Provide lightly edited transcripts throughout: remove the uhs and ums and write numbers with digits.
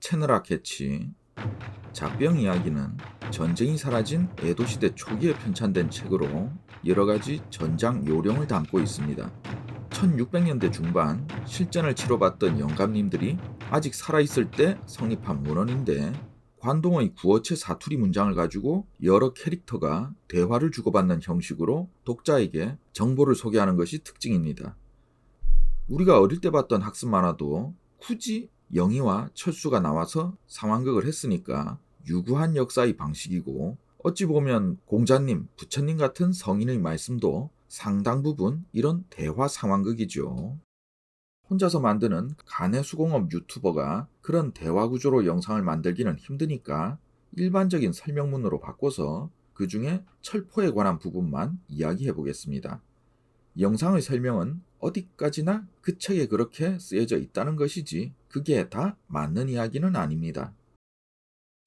채느라 캐치. 잡병 이야기는 전쟁이 사라진 에도시대 초기에 편찬된 책으로 여러가지 전장 요령을 담고 있습니다. 1600년대 중반 실전을 치러봤던 영감님들이 아직 살아있을 때 성립한 문헌인데, 관동의 구어체 사투리 문장을 가지고 여러 캐릭터가 대화를 주고받는 형식으로 독자에게 정보를 소개하는 것이 특징입니다. 우리가 어릴 때 봤던 학습 만화도 굳이 영희와 철수가 나와서 상황극을 했으니까 유구한 역사의 방식이고, 어찌 보면 공자님, 부처님 같은 성인의 말씀도 상당 부분 이런 대화 상황극이죠. 혼자서 만드는 가내수공업 유튜버가 그런 대화 구조로 영상을 만들기는 힘드니까 일반적인 설명문으로 바꿔서 그 중에 철포에 관한 부분만 이야기해 보겠습니다. 영상의 설명은 어디까지나 그 책에 그렇게 쓰여져 있다는 것이지 그게 다 맞는 이야기는 아닙니다.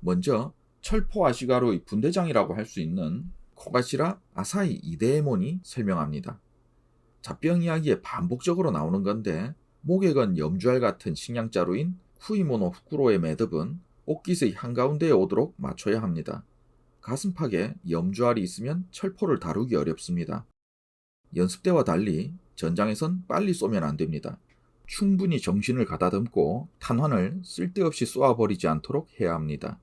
먼저 철포 아시가루의 분대장이라고 할 수 있는 코가시라 아사히 이데에몬이 설명합니다. 잡병 이야기에 반복적으로 나오는 건데, 목에 건 염주알 같은 식량자루인 쿠이모노 후쿠로의 매듭은 옷깃의 한가운데에 오도록 맞춰야 합니다. 가슴팍에 염주알이 있으면 철포를 다루기 어렵습니다. 연습 때와 달리 전장에선 빨리 쏘면 안 됩니다. 충분히 정신을 가다듬고 탄환을 쓸데없이 쏘아버리지 않도록 해야 합니다.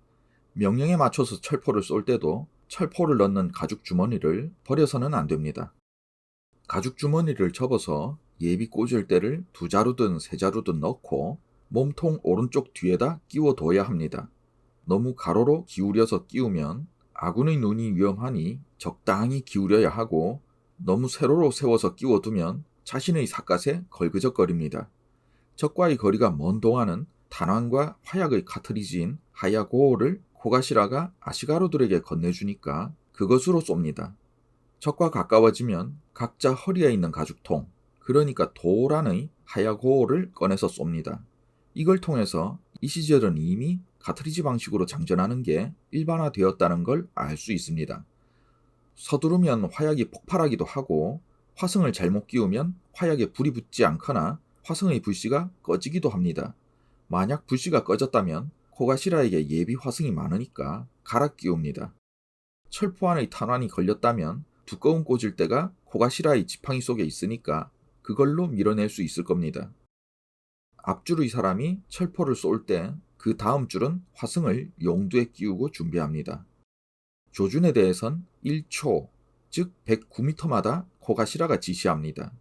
명령에 맞춰서 철포를 쏠 때도 철포를 넣는 가죽 주머니를 버려서는 안 됩니다. 가죽 주머니를 접어서 예비 꽂을 때를 2자루든 3자루든 넣고 몸통 오른쪽 뒤에다 끼워둬야 합니다. 너무 가로로 기울여서 끼우면 아군의 눈이 위험하니 적당히 기울여야 하고, 너무 세로로 세워서 끼워두면 자신의 삿갓에 걸그적거립니다. 적과의 거리가 먼 동안은 탄환과 화약의 카트리지인 하야고호를 코가시라가 아시가루들에게 건네주니까 그것으로 쏩니다. 적과 가까워지면 각자 허리에 있는 가죽통, 그러니까 도란의 하야고호를 꺼내서 쏩니다. 이걸 통해서 이 시절은 이미 카트리지 방식으로 장전하는 게 일반화되었다는 걸 알 수 있습니다. 서두르면 화약이 폭발하기도 하고, 화성을 잘못 끼우면 화약에 불이 붙지 않거나 화성의 불씨가 꺼지기도 합니다. 만약 불씨가 꺼졌다면 코가시라에게 예비 화성이 많으니까 갈아 끼웁니다. 철포 안의 탄환이 걸렸다면 두꺼운 꽂을대가 코가시라의 지팡이 속에 있으니까 그걸로 밀어낼 수 있을 겁니다. 앞줄의 사람이 철포를 쏠 때 그 다음 줄은 화성을 용두에 끼우고 준비합니다. 조준에 대해선 1초, 즉 109m마다 코가시라가 지시합니다.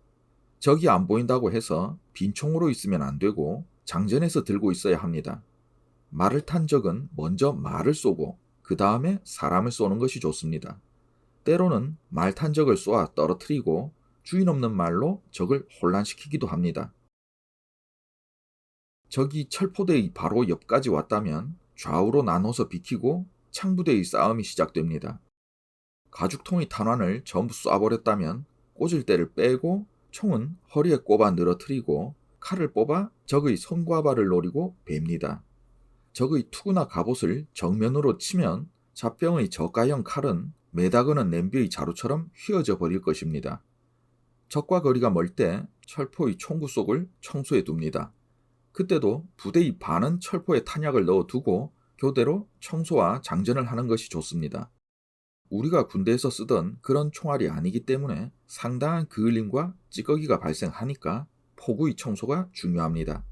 적이 안 보인다고 해서 빈총으로 있으면 안 되고 장전해서 들고 있어야 합니다. 말을 탄 적은 먼저 말을 쏘고 그 다음에 사람을 쏘는 것이 좋습니다. 때로는 말 탄 적을 쏘아 떨어뜨리고 주인 없는 말로 적을 혼란시키기도 합니다. 적이 철포대의 바로 옆까지 왔다면 좌우로 나눠서 비키고 창부대의 싸움이 시작됩니다. 가죽통의 탄환을 전부 쏴버렸다면 꽂을대를 빼고 총은 허리에 꼽아 늘어뜨리고 칼을 뽑아 적의 손과 발을 노리고 뱁니다. 적의 투구나 갑옷을 정면으로 치면 잡병의 저가형 칼은 매다그는 냄비의 자루처럼 휘어져 버릴 것입니다. 적과 거리가 멀 때 철포의 총구 속을 청소해 둡니다. 그때도 부대의 반은 철포에 탄약을 넣어두고 교대로 청소와 장전을 하는 것이 좋습니다. 우리가 군대에서 쓰던 그런 총알이 아니기 때문에 상당한 그을림과 찌꺼기가 발생하니까 포구의 청소가 중요합니다.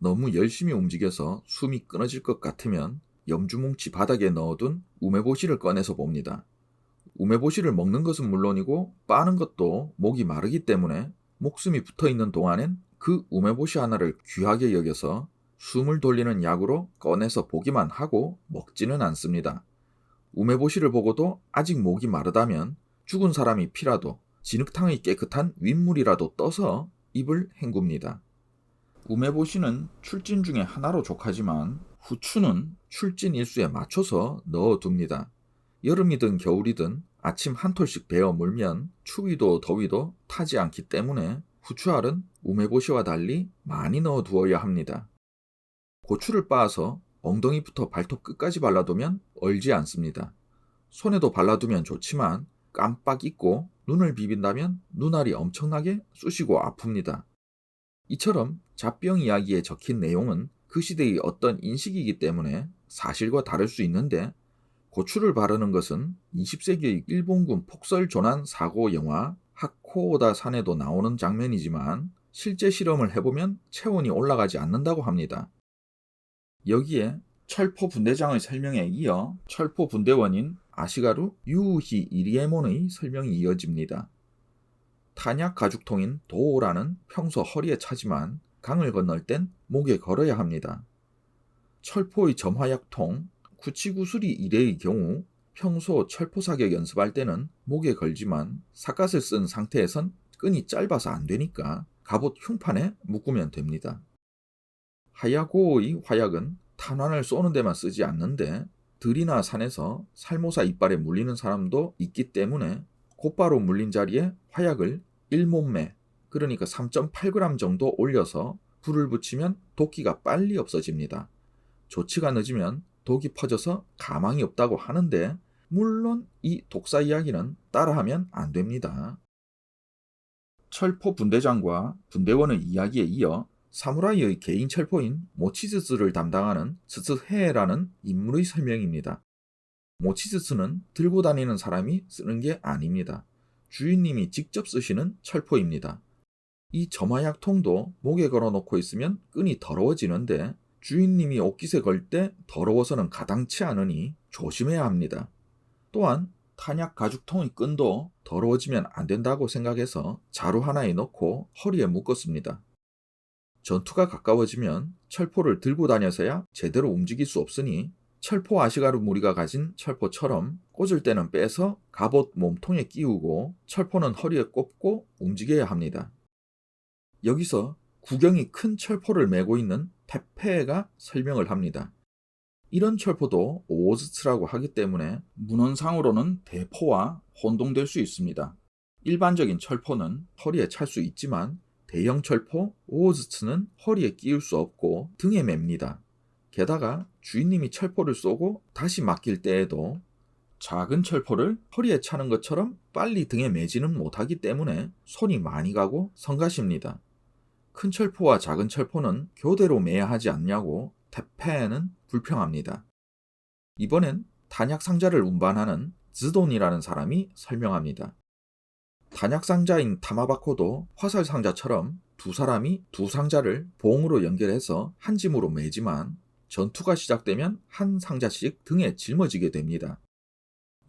너무 열심히 움직여서 숨이 끊어질 것 같으면 염주뭉치 바닥에 넣어둔 우메보시를 꺼내서 봅니다. 우메보시를 먹는 것은 물론이고 빠는 것도 목이 마르기 때문에 목숨이 붙어있는 동안엔 그 우메보시 하나를 귀하게 여겨서 숨을 돌리는 약으로 꺼내서 보기만 하고 먹지는 않습니다. 우메보시를 보고도 아직 목이 마르다면 죽은 사람이 피라도 진흙탕의 깨끗한 윗물이라도 떠서 입을 헹굽니다. 우메보시는 출진 중에 하나로 족하지만 후추는 출진 일수에 맞춰서 넣어둡니다. 여름이든 겨울이든 아침 한 톨씩 베어 물면 추위도 더위도 타지 않기 때문에 후추알은 우메보시와 달리 많이 넣어두어야 합니다. 고추를 빻아서 엉덩이부터 발톱 끝까지 발라두면 얼지 않습니다. 손에도 발라두면 좋지만 깜빡 잊고 눈을 비빈다면 눈알이 엄청나게 쑤시고 아픕니다. 이처럼 잡병 이야기에 적힌 내용은 그 시대의 어떤 인식이기 때문에 사실과 다를 수 있는데, 고추를 바르는 것은 20세기의 일본군 폭설 조난 사고 영화 하코오다 산에도 나오는 장면이지만 실제 실험을 해보면 체온이 올라가지 않는다고 합니다. 여기에 철포 분대장의 설명에 이어 철포 분대원인 아시가루 유우히 이리에몬의 설명이 이어집니다. 탄약 가죽통인 도오라는 평소 허리에 차지만 강을 건널 땐 목에 걸어야 합니다. 철포의 점화약통, 구치구술이 이래의 경우 평소 철포 사격 연습할 때는 목에 걸지만 삿갓을 쓴 상태에선 끈이 짧아서 안 되니까 갑옷 흉판에 묶으면 됩니다. 하야고의 화약은 탄환을 쏘는 데만 쓰지 않는데 들이나 산에서 살모사 이빨에 물리는 사람도 있기 때문에 곧바로 물린 자리에 화약을 1몸매, 그러니까 3.8g 정도 올려서 불을 붙이면 도끼가 빨리 없어집니다. 조치가 늦으면 독이 퍼져서 가망이 없다고 하는데 물론 이 독사 이야기는 따라하면 안 됩니다. 철포 분대장과 분대원의 이야기에 이어 사무라이의 개인 철포인 모치즈스를 담당하는 스스헤라는 인물의 설명입니다. 모치즈스는 들고 다니는 사람이 쓰는 게 아닙니다. 주인님이 직접 쓰시는 철포입니다. 이 점화약통도 목에 걸어놓고 있으면 끈이 더러워지는데 주인님이 옷깃에 걸 때 더러워서는 가당치 않으니 조심해야 합니다. 또한 탄약 가죽통의 끈도 더러워지면 안 된다고 생각해서 자루 하나에 넣고 허리에 묶었습니다. 전투가 가까워지면 철포를 들고 다녀서야 제대로 움직일 수 없으니 철포 아시가루 무리가 가진 철포처럼 꽂을 때는 빼서 갑옷 몸통에 끼우고 철포는 허리에 꼽고 움직여야 합니다. 여기서 구경이 큰 철포를 메고 있는 테페가 설명을 합니다. 이런 철포도 오오즈츠라고 하기 때문에 문헌상으로는 대포와 혼동될 수 있습니다. 일반적인 철포는 허리에 찰 수 있지만 대형 철포 오오즈츠는 허리에 끼울 수 없고 등에 맵니다. 게다가 주인님이 철포를 쏘고 다시 맡길 때에도 작은 철포를 허리에 차는 것처럼 빨리 등에 매지는 못하기 때문에 손이 많이 가고 성가십니다. 큰 철포와 작은 철포는 교대로 매야 하지 않냐고 테페는 불평합니다. 이번엔 탄약 상자를 운반하는 즈돈이라는 사람이 설명합니다. 탄약 상자인 타마바코도 화살 상자처럼 두 사람이 두 상자를 봉으로 연결해서 한 짐으로 매지만 전투가 시작되면 한 상자씩 등에 짊어지게 됩니다.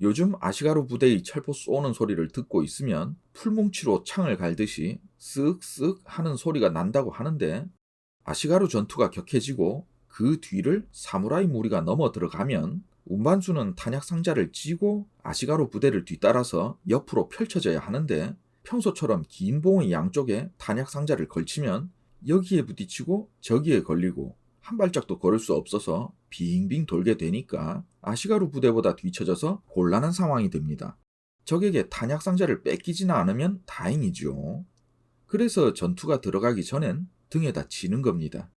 요즘 아시가루 부대의 철포 쏘는 소리를 듣고 있으면 풀뭉치로 창을 갈듯이 쓱쓱 하는 소리가 난다고 하는데 아시가루 전투가 격해지고 그 뒤를 사무라이 무리가 넘어 들어가면 운반수는 탄약 상자를 쥐고 아시가루 부대를 뒤따라서 옆으로 펼쳐져야 하는데 평소처럼 긴 봉의 양쪽에 탄약 상자를 걸치면 여기에 부딪히고 저기에 걸리고 한 발짝도 걸을 수 없어서 빙빙 돌게 되니까 아시가루 부대보다 뒤처져서 곤란한 상황이 됩니다. 적에게 탄약 상자를 뺏기지는 않으면 다행이죠. 그래서 전투가 들어가기 전엔 등에다 지는 겁니다.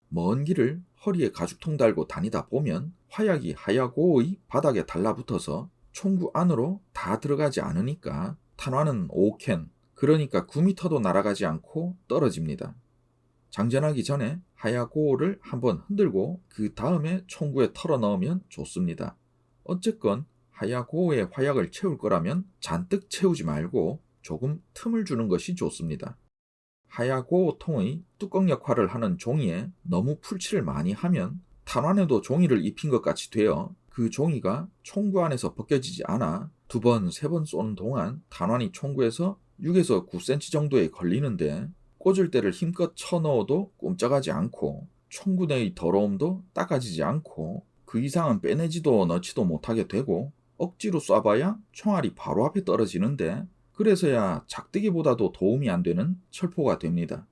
먼 길을 허리에 가죽통 달고 다니다 보면 화약이 하야고의 바닥에 달라붙어서 총구 안으로 다 들어가지 않으니까 탄환은 5캔, 그러니까 9m도 날아가지 않고 떨어집니다. 장전하기 전에 하야고를 한번 흔들고 그 다음에 총구에 털어 넣으면 좋습니다. 어쨌건 하야고의 화약을 채울 거라면 잔뜩 채우지 말고 조금 틈을 주는 것이 좋습니다. 하야고 통의 뚜껑 역할을 하는 종이에 너무 풀칠을 많이 하면 탄환에도 종이를 입힌 것 같이 되어 그 종이가 총구 안에서 벗겨지지 않아 두 번, 세 번 쏘는 동안 탄환이 총구에서 6에서 9cm 정도에 걸리는데 꽂을 때를 힘껏 쳐넣어도 꼼짝하지 않고 총구 내의 더러움도 닦아지지 않고 그 이상은 빼내지도 넣지도 못하게 되고 억지로 쏴봐야 총알이 바로 앞에 떨어지는데 그래서야 작대기보다도 도움이 안 되는 철포가 됩니다.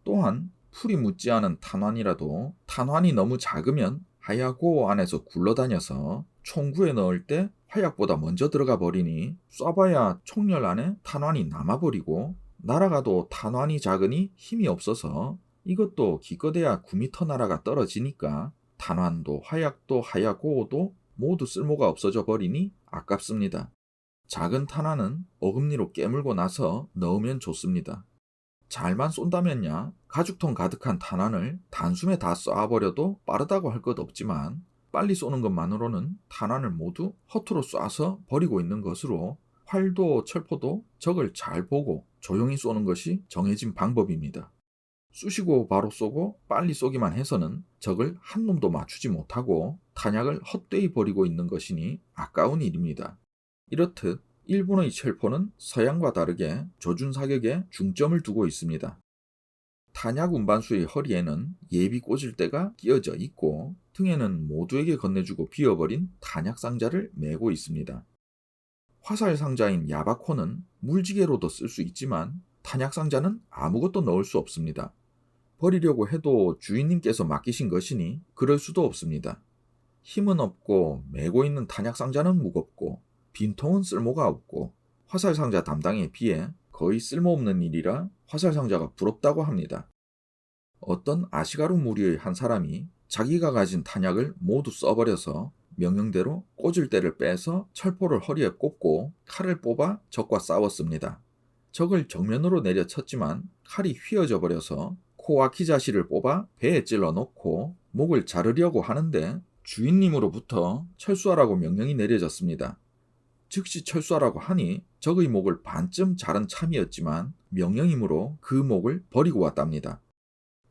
또한 풀이 묻지 않은 탄환이라도 탄환이 너무 작으면 하야고 안에서 굴러다녀서 총구에 넣을 때 화약보다 먼저 들어가 버리니 쏴봐야 총열 안에 탄환이 남아버리고 날아가도 탄환이 작으니 힘이 없어서 이것도 기껏해야 9m 날아가 떨어지니까 탄환도 화약도 하야고도 모두 쓸모가 없어져 버리니 아깝습니다. 작은 탄환은 어금니로 깨물고 나서 넣으면 좋습니다. 잘만 쏜다면야 가죽통 가득한 탄환을 단숨에 다 쏴버려도 빠르다고 할 것 없지만 빨리 쏘는 것만으로는 탄환을 모두 허투루 쏴서 버리고 있는 것으로 활도 철포도 적을 잘 보고 조용히 쏘는 것이 정해진 방법입니다. 쑤시고 바로 쏘고 빨리 쏘기만 해서는 적을 한 놈도 맞추지 못하고 탄약을 헛되이 버리고 있는 것이니 아까운 일입니다. 이렇듯 일본의 철포는 서양과 다르게 조준 사격에 중점을 두고 있습니다. 탄약 운반수의 허리에는 예비 꽂을 대가 끼어져 있고 등에는 모두에게 건네주고 비워버린 탄약 상자를 메고 있습니다. 화살 상자인 야바코는 물지개로도 쓸 수 있지만 탄약 상자는 아무것도 넣을 수 없습니다. 버리려고 해도 주인님께서 맡기신 것이니 그럴 수도 없습니다. 힘은 없고 메고 있는 탄약 상자는 무겁고 빈통은 쓸모가 없고 화살 상자 담당에 비해 거의 쓸모없는 일이라 화살 상자가 부럽다고 합니다. 어떤 아시가루 무리의 한 사람이 자기가 가진 탄약을 모두 써버려서 명령대로 꽂을 대를 빼서 철포를 허리에 꽂고 칼을 뽑아 적과 싸웠습니다. 적을 정면으로 내려쳤지만 칼이 휘어져 버려서 코와 키자시를 뽑아 배에 찔러 넣고 목을 자르려고 하는데 주인님으로부터 철수하라고 명령이 내려졌습니다. 즉시 철수하라고 하니 적의 목을 반쯤 자른 참이었지만 명령이므로 그 목을 버리고 왔답니다.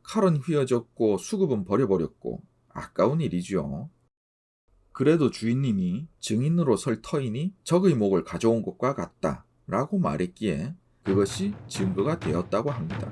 칼은 휘어졌고 수급은 버려버렸고 아까운 일이지요. 그래도 주인님이 증인으로 설 터이니 적의 목을 가져온 것과 같다 라고 말했기에 그것이 증거가 되었다고 합니다.